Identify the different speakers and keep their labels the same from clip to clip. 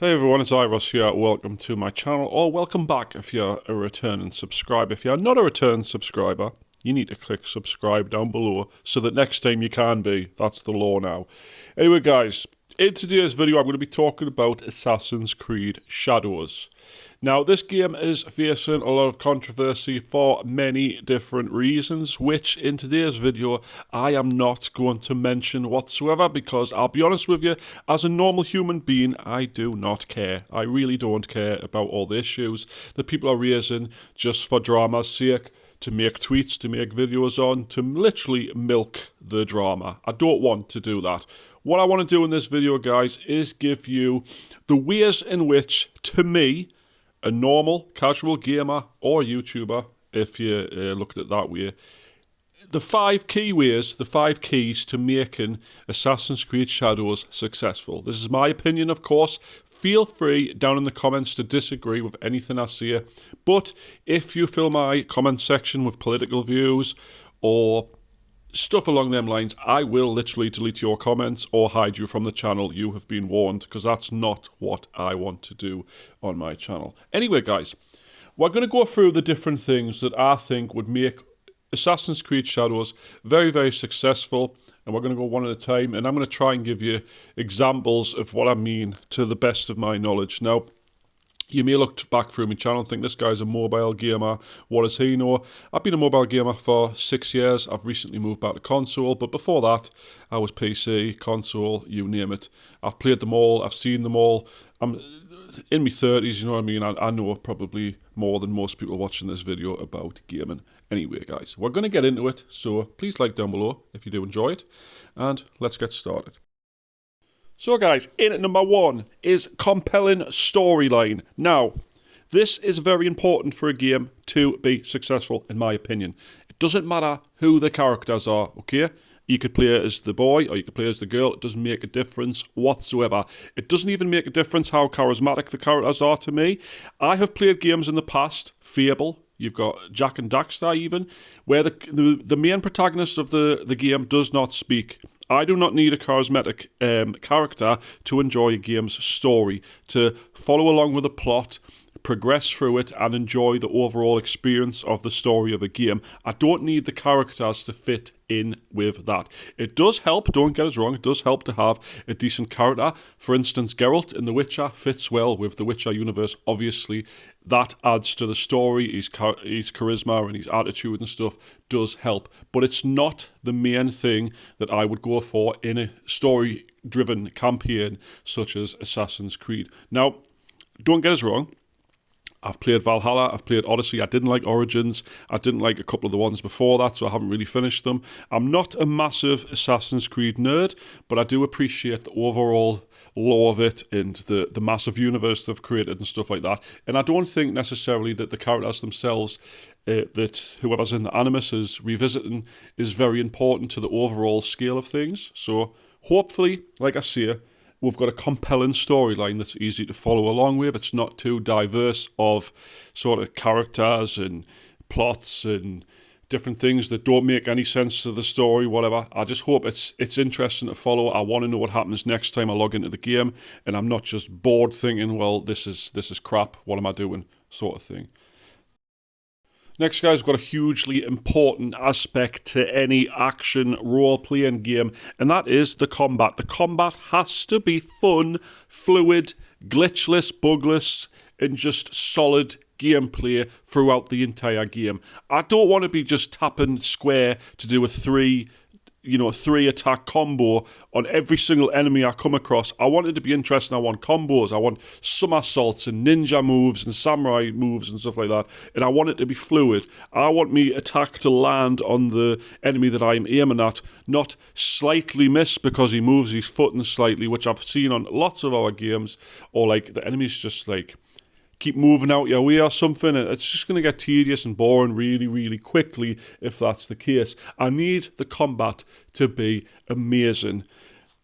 Speaker 1: Hey everyone, it's Iros here. Welcome to my channel, or welcome back if you're a returning subscriber. If you're not a return subscriber, you need to click subscribe down below so that next time you can be. That's the law now. Anyway guys, in today's video I'm going to be talking about Assassin's Creed Shadows. Now this game is facing a lot of controversy for many different reasons, which in today's video I am not going to mention whatsoever, because I'll be honest with you, as a normal human being I do not care. I really don't care about all the issues that people are raising just for drama's sake, to make tweets, to make videos on, to literally milk the drama. I don't want to do that. What I want to do in this video, guys, is give you the ways in which, to me, a normal, casual gamer or YouTuber, if you look at it that way, the 5 key ways, the 5 keys to making Assassin's Creed Shadows successful. This is my opinion, of course. Feel free down in the comments to disagree with anything I say. But if you fill my comment section with political views or stuff along them lines, I will literally delete your comments or hide you from the channel. You have been warned, because that's not what I want to do on my channel. Anyway, guys, we're going to go through the different things that I think would make Assassin's Creed Shadows very, very successful, and we're going to go one at a time, and I'm going to try and give you examples of what I mean to the best of my knowledge. Now, you may look back through my channel and think this guy's a mobile gamer. What does he know? I've been a mobile gamer for 6 years. I've recently moved back to console, but before that, I was PC, console, you name it. I've played them all. I've seen them all. I'm in my 30s, you know what I mean? I know probably more than most people watching this video about gaming. Anyway, guys, we're going to get into it, so please like down below if you do enjoy it, and let's get started. So guys, in at number 1 is compelling storyline. Now, this is very important for a game to be successful, in my opinion. It doesn't matter who the characters are, okay? You could play as the boy or you could play as the girl. It doesn't make a difference whatsoever. It doesn't even make a difference how charismatic the characters are to me. I have played games in the past, Fable, you've got Jak and Daxter even, where the main protagonist of the game does not speak. I do not need a charismatic character to enjoy a game's story, to follow along with the plot, progress through it, and enjoy the overall experience of the story of a game. I don't need the characters to fit in with that. It does help, don't get us wrong, it does help to have a decent character. For instance, Geralt in The Witcher fits well with the Witcher universe, obviously. That adds to the story, his charisma and his attitude and stuff does help. But it's not the main thing that I would go for in a story-driven campaign such as Assassin's Creed. Now, don't get us wrong, I've played Valhalla, I've played Odyssey, I didn't like Origins, I didn't like a couple of the ones before that, so I haven't really finished them. I'm not a massive Assassin's Creed nerd, but I do appreciate the overall lore of it and the massive universe they've created and stuff like that. And I don't think necessarily that the characters themselves, that whoever's in the Animus is revisiting, is very important to the overall scale of things. So hopefully, like I say, we've got a compelling storyline that's easy to follow along with. It's not too diverse of sort of characters and plots and different things that don't make any sense to the story, whatever. I just hope it's interesting to follow. I want to know what happens next time I log into the game, and I'm not just bored thinking, well, this is crap, what am I doing, sort of thing. Next, guys, we've got a hugely important aspect to any action role-playing game, and that is the combat. The combat has to be fun, fluid, glitchless, bugless, and just solid gameplay throughout the entire game. I don't want to be just tapping square to do a 3 attack combo on every single enemy I come across. I want it to be interesting. I want combos. I want somersaults and ninja moves and samurai moves and stuff like that. And I want it to be fluid. I want me attack to land on the enemy that I'm aiming at, not slightly miss because he moves his foot slightly, which I've seen on lots of our games, or like the enemy's just like keep moving out your way or something, and it's just going to get tedious and boring really, really quickly if that's the case. I need the combat to be amazing.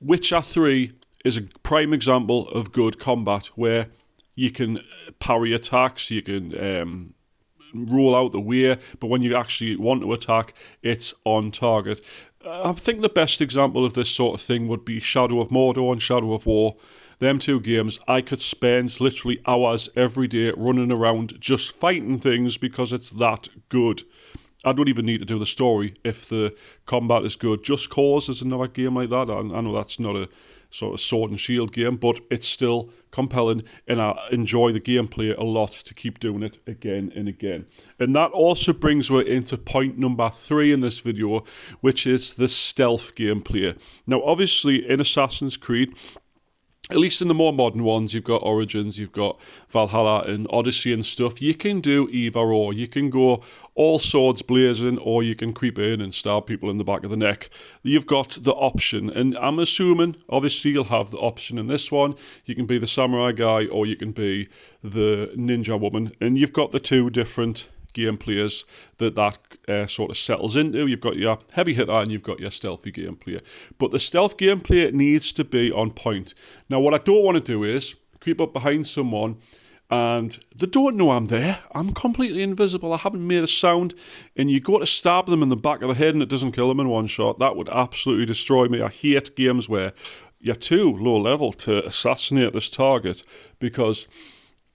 Speaker 1: Witcher 3 is a prime example of good combat, where you can parry attacks, you can roll out the way, but when you actually want to attack, it's on target. I think the best example of this sort of thing would be Shadow of Mordor and Shadow of War. them two games, I could spend literally hours every day running around just fighting things because it's that good. I don't even need to do the story if the combat is good. Just Cause is another game like that. I know that's not a sort of sword and shield game, but it's still compelling, and I enjoy the gameplay a lot to keep doing it again and again. And that also brings me into point number 3 in this video, which is the stealth gameplay. Now, obviously, in Assassin's Creed, at least in the more modern ones, you've got Origins, you've got Valhalla and Odyssey and stuff, you can do either or. You can go all swords blazing, or you can creep in and stab people in the back of the neck. You've got the option, and I'm assuming, obviously, you'll have the option in this one. You can be the samurai guy, or you can be the ninja woman, and you've got the two different gameplays that sort of settles into. You've got your heavy hitter and you've got your stealthy gameplay. But the stealth gameplay needs to be on point. Now, what I don't want to do is creep up behind someone and they don't know I'm there. I'm completely invisible. I haven't made a sound, and you go to stab them in the back of the head and it doesn't kill them in one shot. That would absolutely destroy me. I hate games where you're too low level to assassinate this target, because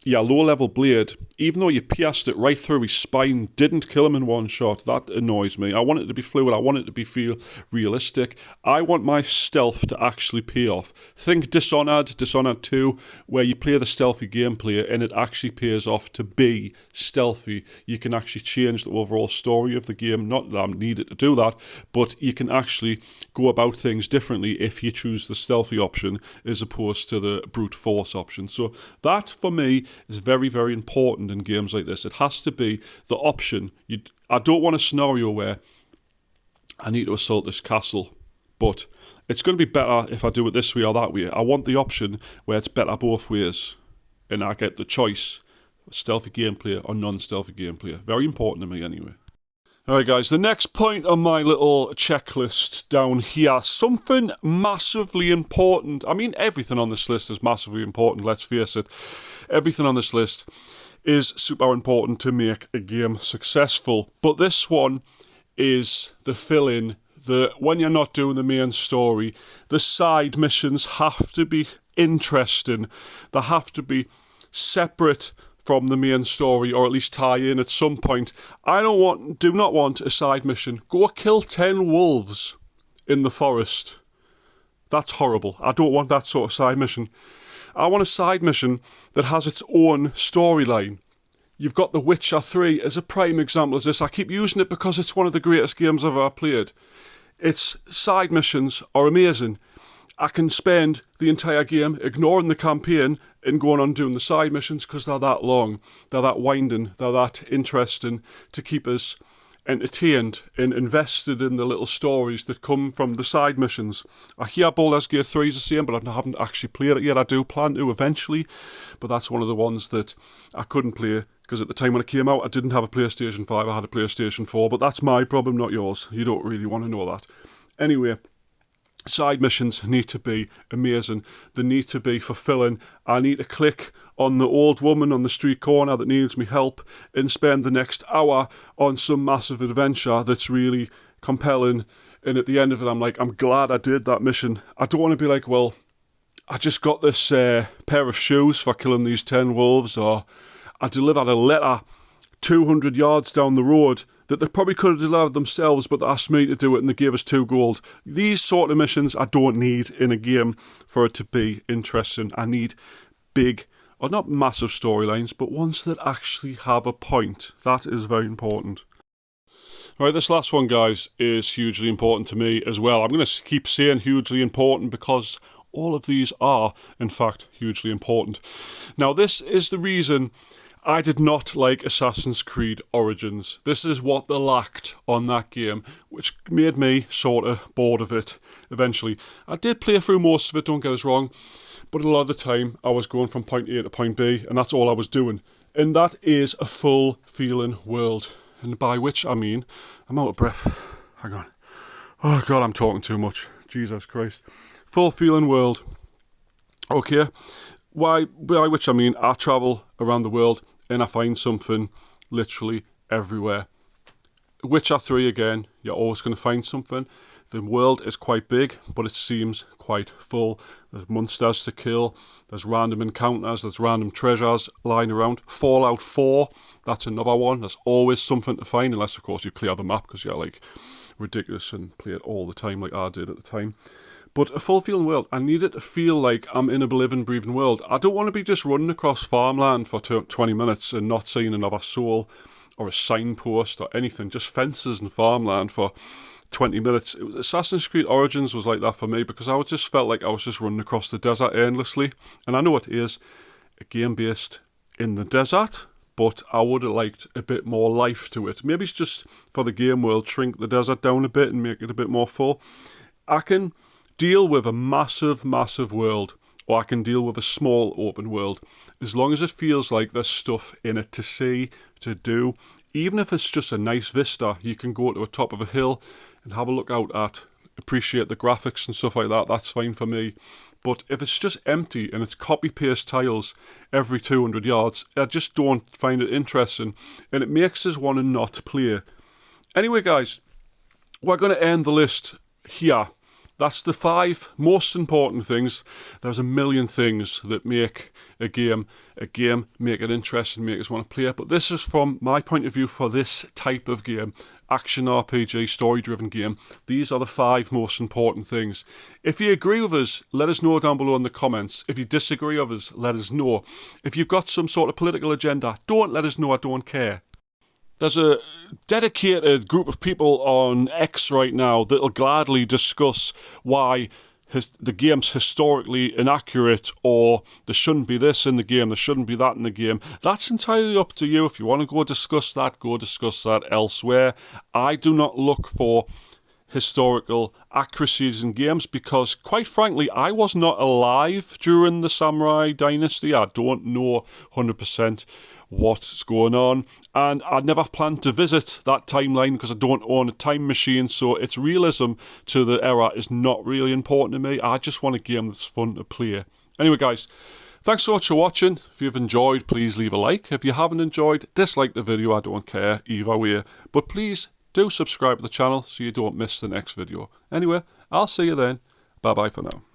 Speaker 1: low-level blade, even though you pierced it right through his spine, didn't kill him in one shot. That annoys me. I want it to be fluid. I want it to feel realistic. I want my stealth to actually pay off. Think Dishonored 2, where you play the stealthy gameplay and it actually pays off to be stealthy. You can actually change the overall story of the game. Not that I'm needed to do that, but you can actually go about things differently if you choose the stealthy option as opposed to the brute force option. So that, for me, is very, very important in games like this. It has to be the option. I don't want a scenario where I need to assault this castle, but it's going to be better if I do it this way or that way. I want the option where it's better both ways, and I get the choice, stealthy gameplay or non-stealthy gameplay. Very important to me anyway. Alright guys, the next point on my little checklist down here, something massively important. I mean, everything on this list is massively important, let's face it. Everything on this list is super important to make a game successful. But this one is the fill-in, when you're not doing the main story, the side missions have to be interesting. They have to be separate from the main story, or at least tie in at some point. I do not want a side mission. Go kill 10 wolves in the forest. That's horrible. I don't want that sort of side mission. I want a side mission that has its own storyline. You've got The Witcher 3 as a prime example of this. I keep using it because it's one of the greatest games I've ever played. Its side missions are amazing. I can spend the entire game ignoring the campaign and going on doing the side missions because they're that long, they're that winding, they're that interesting to keep us entertained and invested in the little stories that come from the side missions. I hear Baldur's Gate 3 is the same, but I haven't actually played it yet. I do plan to eventually, but that's one of the ones that I couldn't play because at the time when it came out, I didn't have a PlayStation 5, I had a PlayStation 4, but that's my problem, not yours. You don't really want to know that. Anyway, side missions need to be amazing. They need to be fulfilling. I need to click on the old woman on the street corner that needs me help and spend the next hour on some massive adventure that's really compelling. And at the end of it, I'm like, I'm glad I did that mission. I don't want to be like, well, I just got this pair of shoes for killing these 10 wolves, or I delivered a letter 200 yards down the road that they probably could have delivered themselves, but they asked me to do it and they gave us 2 gold. These sort of missions I don't need in a game for it to be interesting. I need big, or not massive storylines, but ones that actually have a point. That is very important. Right, this last one, guys, is hugely important to me as well. I'm going to keep saying hugely important because all of these are, in fact, hugely important. Now, this is the reason I did not like Assassin's Creed Origins. This is what they lacked on that game, which made me sort of bored of it eventually. I did play through most of it, don't get us wrong, but a lot of the time I was going from point A to point B, and that's all I was doing. And that is a full feeling world. And by which I mean, I'm out of breath. Hang on. Oh God, I'm talking too much. Jesus Christ. Full feeling world. Okay. By which I mean I travel around the world and I find something literally everywhere. Witcher 3 again, you're always going to find something. The world is quite big, but it seems quite full. There's monsters to kill, there's random encounters, there's random treasures lying around. Fallout 4, that's another one. There's always something to find, unless of course you clear the map because you're like ridiculous and play it all the time like I did at the time. But a full feeling world, I need it to feel like I'm in a living, breathing world. I don't want to be just running across farmland for 20 minutes and not seeing another soul or a signpost or anything, just fences and farmland for 20 minutes. Assassin's Creed Origins was like that for me because I just felt like I was just running across the desert endlessly. And I know it is a game based in the desert, but I would have liked a bit more life to it. Maybe it's just for the game world, shrink the desert down a bit and make it a bit more full. I can deal with a massive, massive world, or I can deal with a small open world, as long as it feels like there's stuff in it to see, to do. Even if it's just a nice vista, you can go to the top of a hill and have a look out at, appreciate the graphics and stuff like that, that's fine for me. But if it's just empty and it's copy-paste tiles every 200 yards, I just don't find it interesting, and it makes us want to not play. Anyway guys, we're going to end the list here. That's the 5 most important things. There's a million things that make a game, make it interesting, make us want to play it. But this is from my point of view for this type of game, action RPG, story-driven game. These are the 5 most important things. If you agree with us, let us know down below in the comments. If you disagree with us, let us know. If you've got some sort of political agenda, don't let us know, I don't care. There's a dedicated group of people on X right now that'll gladly discuss why the game's historically inaccurate, or there shouldn't be this in the game, there shouldn't be that in the game. That's entirely up to you. If you want to go discuss that elsewhere. I do not look for historical accuracies in games because, quite frankly, I was not alive during the Samurai Dynasty. I don't know 100% what's going on, and I never planned to visit that timeline because I don't own a time machine, so its realism to the era is not really important to me. I just want a game that's fun to play. Anyway guys, thanks so much for watching. If you've enjoyed, please leave a like. If you haven't enjoyed, dislike the video, I don't care either way, but please do subscribe to the channel so you don't miss the next video. Anyway, I'll see you then. Bye bye for now.